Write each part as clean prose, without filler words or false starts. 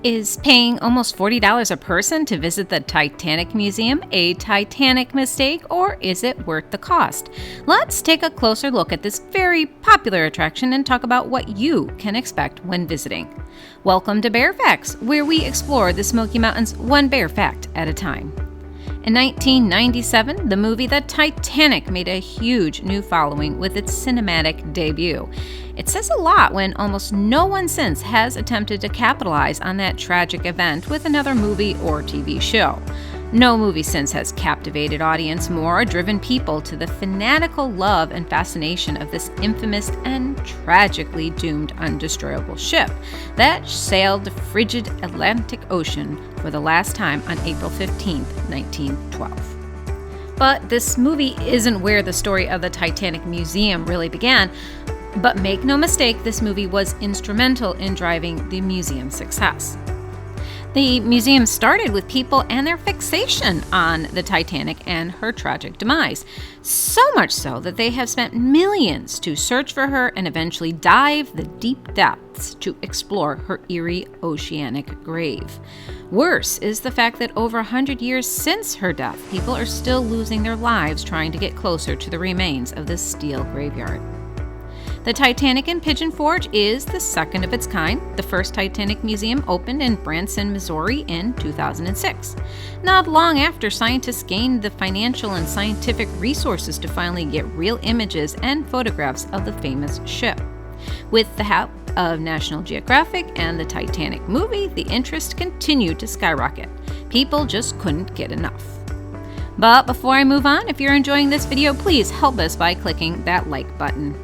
Is paying almost $40 a person to visit the Titanic Museum a Titanic mistake, or is it worth the cost? Let's take a closer look at this very popular attraction and talk about what you can expect when visiting. Welcome to Bear Facts, where we explore the Smoky Mountains one bear fact at a time. In 1997, the movie The Titanic made a huge new following with its cinematic debut. It says a lot when almost no one since has attempted to capitalize on that tragic event with another movie or TV show. No movie since has captivated audience more or driven people to the fanatical love and fascination of this infamous and tragically doomed undestroyable ship that sailed the frigid Atlantic Ocean for the last time on April 15, 1912. But this movie isn't where the story of the Titanic Museum really began. But make no mistake, this movie was instrumental in driving the museum's success. The museum started with people and their fixation on the Titanic and her tragic demise, so much so that they have spent millions to search for her and eventually dive the deep depths to explore her eerie oceanic grave. Worse is the fact that over 100 years since her death, people are still losing their lives trying to get closer to the remains of this steel graveyard. The Titanic in Pigeon Forge is the second of its kind. The first Titanic Museum opened in Branson, Missouri in 2006. Not long after, scientists gained the financial and scientific resources to finally get real images and photographs of the famous ship. With the help of National Geographic and the Titanic movie, the interest continued to skyrocket. People just couldn't get enough. But before I move on, if you're enjoying this video, please help us by clicking that like button.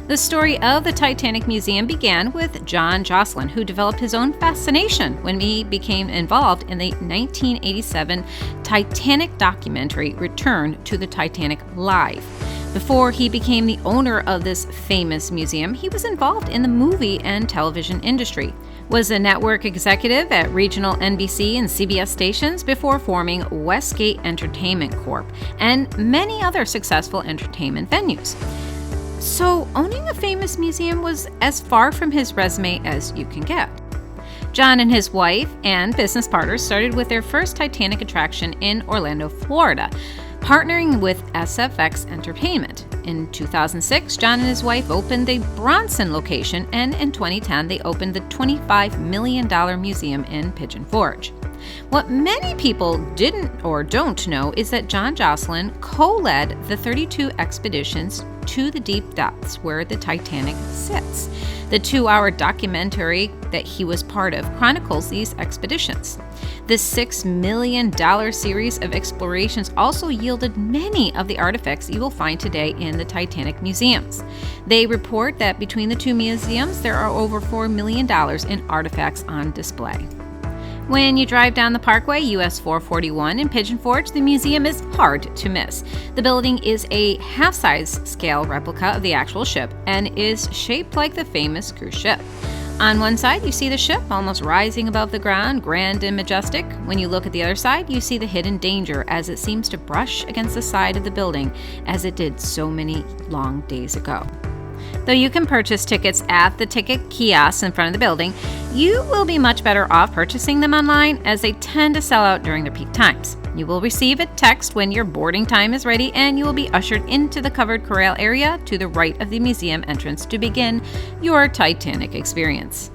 The story of the Titanic Museum began with John Joslin, who developed his own fascination when he became involved in the 1987 Titanic documentary Return to the Titanic Live. Before he became the owner of this famous museum, he was involved in the movie and television industry, was a network executive at regional NBC and CBS stations before forming Westgate Entertainment Corp. and many other successful entertainment venues. So owning a famous museum was as far from his resume as you can get. John and his wife and business partners started with their first Titanic attraction in Orlando, Florida, partnering with SFX Entertainment. In 2006, John and his wife opened the Bronson location, and in 2010, they opened the $25 million museum in Pigeon Forge. What many people didn't or don't know is that John Joslin co-led the 32 expeditions to the deep depths where the Titanic sits. The 2-hour documentary that he was part of chronicles these expeditions. This $6 million series of explorations also yielded many of the artifacts you will find today in the Titanic museums. They report that between the two museums, there are over $4 million in artifacts on display. When you drive down the Parkway, US 441 in Pigeon Forge, the museum is hard to miss. The building is a half-size scale replica of the actual ship and is shaped like the famous cruise ship. On one side, you see the ship almost rising above the ground, grand and majestic. When you look at the other side, you see the hidden danger as it seems to brush against the side of the building, as it did so many long days ago. Though you can purchase tickets at the ticket kiosks in front of the building, you will be much better off purchasing them online, as they tend to sell out during their peak times. You will receive a text when your boarding time is ready, and you will be ushered into the covered corral area to the right of the museum entrance to begin your Titanic experience.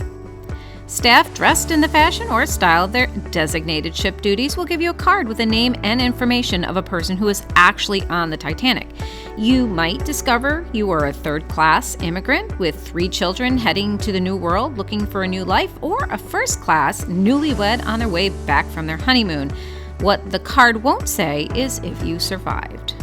Staff dressed in the fashion or style of their designated ship duties will give you a card with the name and information of a person who is actually on the Titanic. You might discover you are a third-class immigrant with 3 children heading to the New World looking for a new life, or a first-class newlywed on their way back from their honeymoon. What the card won't say is if you survived.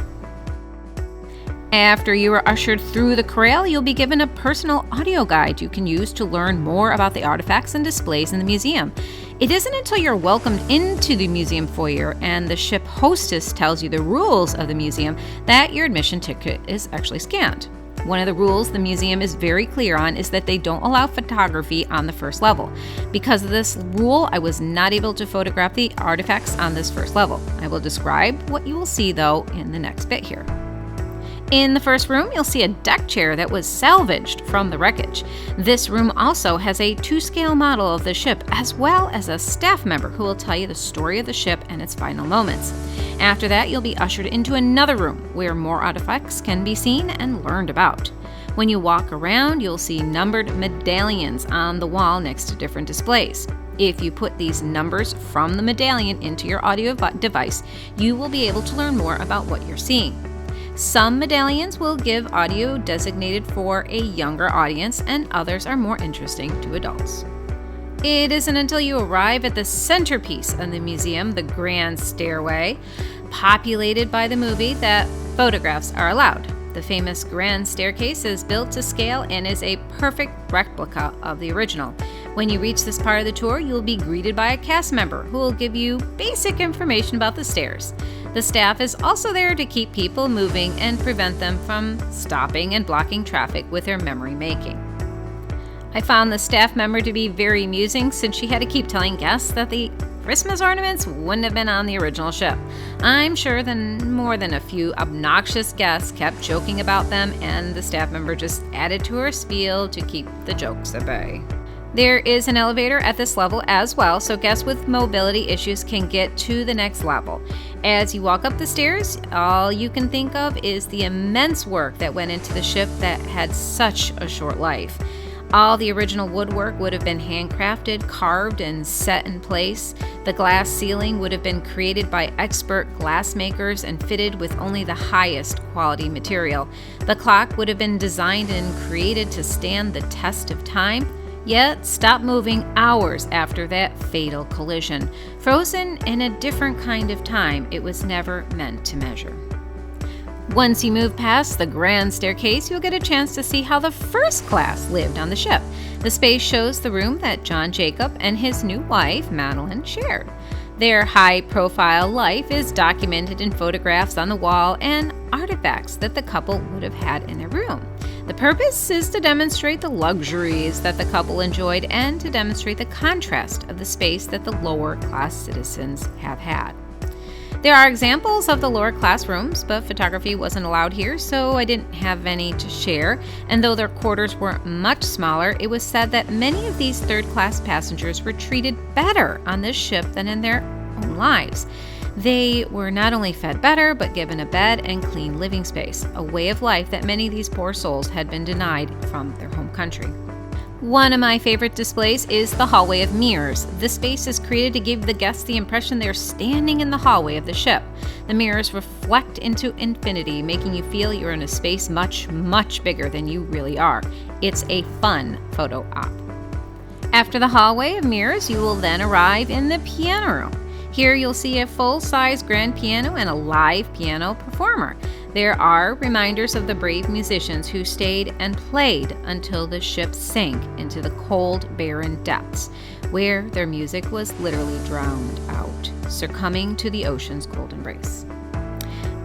After you are ushered through the corral, you'll be given a personal audio guide you can use to learn more about the artifacts and displays in the museum. It isn't until you're welcomed into the museum foyer and the ship hostess tells you the rules of the museum that your admission ticket is actually scanned. One of the rules the museum is very clear on is that they don't allow photography on the first level. Because of this rule, I was not able to photograph the artifacts on this first level. I will describe what you will see, though, in the next bit here. In the first room, you'll see a deck chair that was salvaged from the wreckage. This room also has a 2-scale model of the ship, as well as a staff member who will tell you the story of the ship and its final moments. After that, you'll be ushered into another room where more artifacts can be seen and learned about. When you walk around, you'll see numbered medallions on the wall next to different displays. If you put these numbers from the medallion into your audio device, you will be able to learn more about what you're seeing. Some medallions will give audio designated for a younger audience, and others are more interesting to adults. It isn't until you arrive at the centerpiece of the museum, the Grand Stairway, populated by the movie, that photographs are allowed. The famous Grand Staircase is built to scale and is a perfect replica of the original. When you reach this part of the tour, you will be greeted by a cast member who will give you basic information about the stairs. The staff is also there to keep people moving and prevent them from stopping and blocking traffic with their memory making. I found the staff member to be very amusing since she had to keep telling guests that the Christmas ornaments wouldn't have been on the original ship. I'm sure that more than a few obnoxious guests kept joking about them, and the staff member just added to her spiel to keep the jokes at bay. There is an elevator at this level as well, so guests with mobility issues can get to the next level. As you walk up the stairs, all you can think of is the immense work that went into the ship that had such a short life. All the original woodwork would have been handcrafted, carved, and set in place. The glass ceiling would have been created by expert glassmakers and fitted with only the highest quality material. The clock would have been designed and created to stand the test of time, yet stopped moving hours after that fatal collision. Frozen in a different kind of time it was never meant to measure. Once you move past the Grand Staircase, you'll get a chance to see how the first class lived on the ship. The space shows the room that John Jacob and his new wife, Madeline, shared. Their high-profile life is documented in photographs on the wall and artifacts that the couple would have had in their room. The purpose is to demonstrate the luxuries that the couple enjoyed and to demonstrate the contrast of the space that the lower-class citizens have had. There are examples of the lower class rooms, but photography wasn't allowed here, so I didn't have any to share. And though their quarters were much smaller, it was said that many of these third-class passengers were treated better on this ship than in their own lives. They were not only fed better, but given a bed and clean living space, a way of life that many of these poor souls had been denied from their home country. One of my favorite displays is the Hallway of Mirrors. This space is created to give the guests the impression they're standing in the hallway of the ship. The mirrors reflect into infinity, making you feel you're in a space much, much bigger than you really are. It's a fun photo op. After the Hallway of Mirrors, you will then arrive in the piano room. Here you'll see a full-size grand piano and a live piano performer. There are reminders of the brave musicians who stayed and played until the ship sank into the cold, barren depths, where their music was literally drowned out, succumbing to the ocean's cold embrace.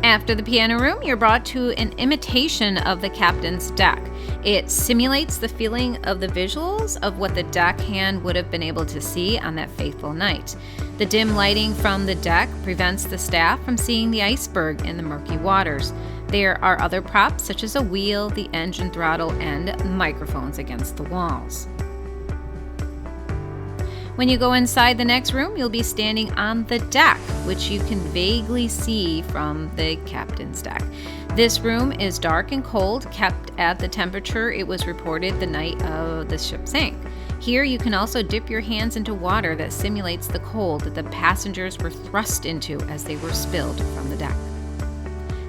After the piano room, you're brought to an imitation of the captain's deck. It simulates the feeling of the visuals of what the deckhand would have been able to see on that fateful night. The dim lighting from the deck prevents the staff from seeing the iceberg in the murky waters. There are other props such as a wheel, the engine throttle, and microphones against the walls. When you go inside the next room, you'll be standing on the deck, which you can vaguely see from the captain's deck. This room is dark and cold, kept at the temperature it was reported the night of the ship sank. Here you can also dip your hands into water that simulates the cold that the passengers were thrust into as they were spilled from the deck.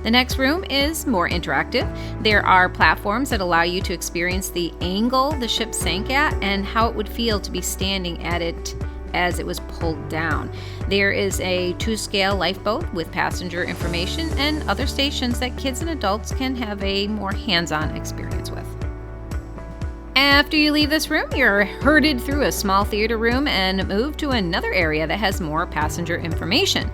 The next room is more interactive. There are platforms that allow you to experience the angle the ship sank at and how it would feel to be standing at it as it was pulled down. There is a 2-scale lifeboat with passenger information and other stations that kids and adults can have a more hands-on experience with. After you leave this room, you're herded through a small theater room and moved to another area that has more passenger information.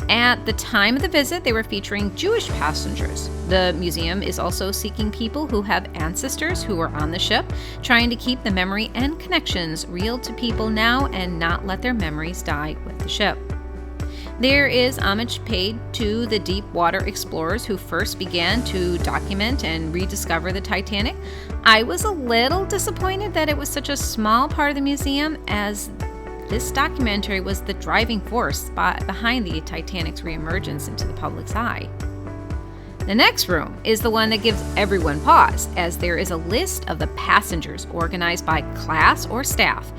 At the time of the visit, they were featuring Jewish passengers. The museum is also seeking people who have ancestors who were on the ship, trying to keep the memory and connections real to people now and not let their memories die with the ship. There is homage paid to the deep water explorers who first began to document and rediscover the Titanic. I was a little disappointed that it was such a small part of the museum, as this documentary was the driving force behind the Titanic's reemergence into the public's eye. The next room is the one that gives everyone pause, as there is a list of the passengers organized by class or staff.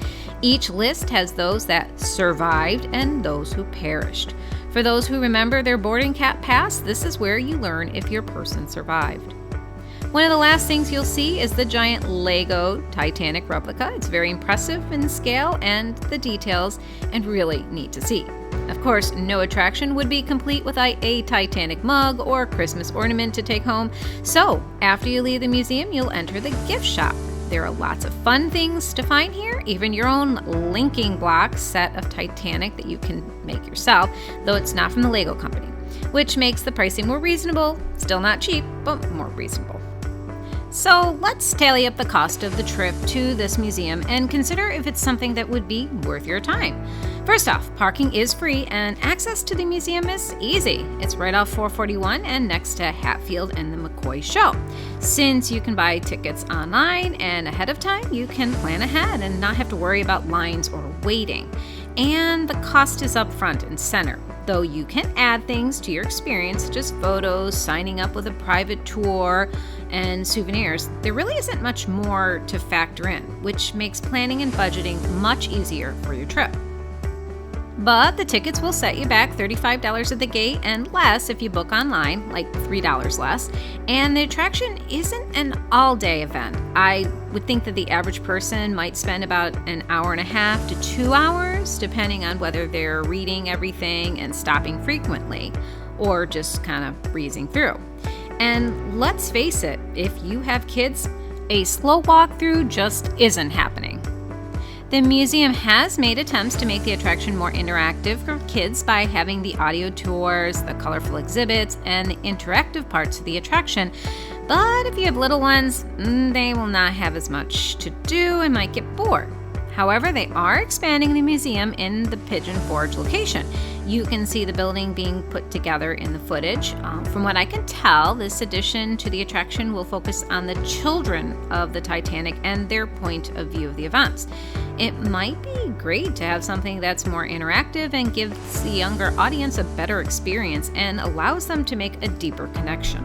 Each list has those that survived and those who perished. For those who remember their boarding pass, this is where you learn if your person survived. One of the last things you'll see is the giant Lego Titanic replica. It's very impressive in scale and the details, and really neat to see. Of course, no attraction would be complete without a Titanic mug or Christmas ornament to take home. So, after you leave the museum, you'll enter the gift shop. There are lots of fun things to find here, even your own linking block set of Titanic that you can make yourself, though it's not from the Lego company, which makes the pricing more reasonable. Still not cheap, but more reasonable. So let's tally up the cost of the trip to this museum and consider if it's something that would be worth your time. First off, parking is free and access to the museum is easy. It's right off 441 and next to Hatfield and the McCoy Show. Since you can buy tickets online and ahead of time, you can plan ahead and not have to worry about lines or waiting. And the cost is up front and center, though you can add things to your experience, such as photos, signing up with a private tour, and souvenirs. There really isn't much more to factor in, which makes planning and budgeting much easier for your trip. But the tickets will set you back $35 at the gate and less if you book online, like $3 less. And the attraction isn't an all-day event. I would think that the average person might spend about an hour and a half to 2 hours, depending on whether they're reading everything and stopping frequently, or just kind of breezing through. And let's face it, if you have kids, a slow walkthrough just isn't happening. The museum has made attempts to make the attraction more interactive for kids by having the audio tours, the colorful exhibits, and the interactive parts of the attraction. But if you have little ones, they will not have as much to do and might get bored. However, they are expanding the museum in the Pigeon Forge location. You can see the building being put together in the footage. From what I can tell, this addition to the attraction will focus on the children of the Titanic and their point of view of the events. It might be great to have something that's more interactive and gives the younger audience a better experience and allows them to make a deeper connection.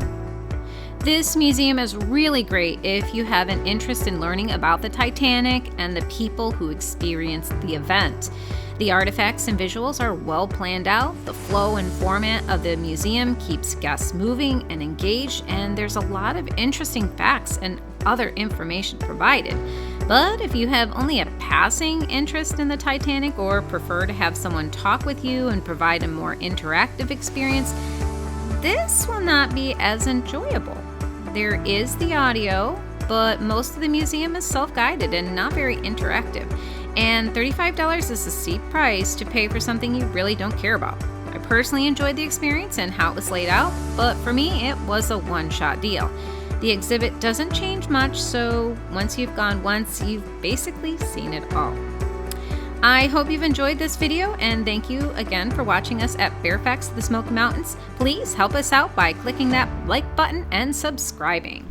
This museum is really great if you have an interest in learning about the Titanic and the people who experienced the event. The artifacts and visuals are well planned out. The flow and format of the museum keeps guests moving and engaged, and there's a lot of interesting facts and other information provided. But if you have only a passing interest in the Titanic or prefer to have someone talk with you and provide a more interactive experience, this will not be as enjoyable. There is the audio, but most of the museum is self-guided and not very interactive. And $35 is a steep price to pay for something you really don't care about. I personally enjoyed the experience and how it was laid out, but for me, it was a one-shot deal. The exhibit doesn't change much, so once you've gone once, you've basically seen it all. I hope you've enjoyed this video, and thank you again for watching us at Fairfax, the Smoky Mountains. Please help us out by clicking that like button and subscribing.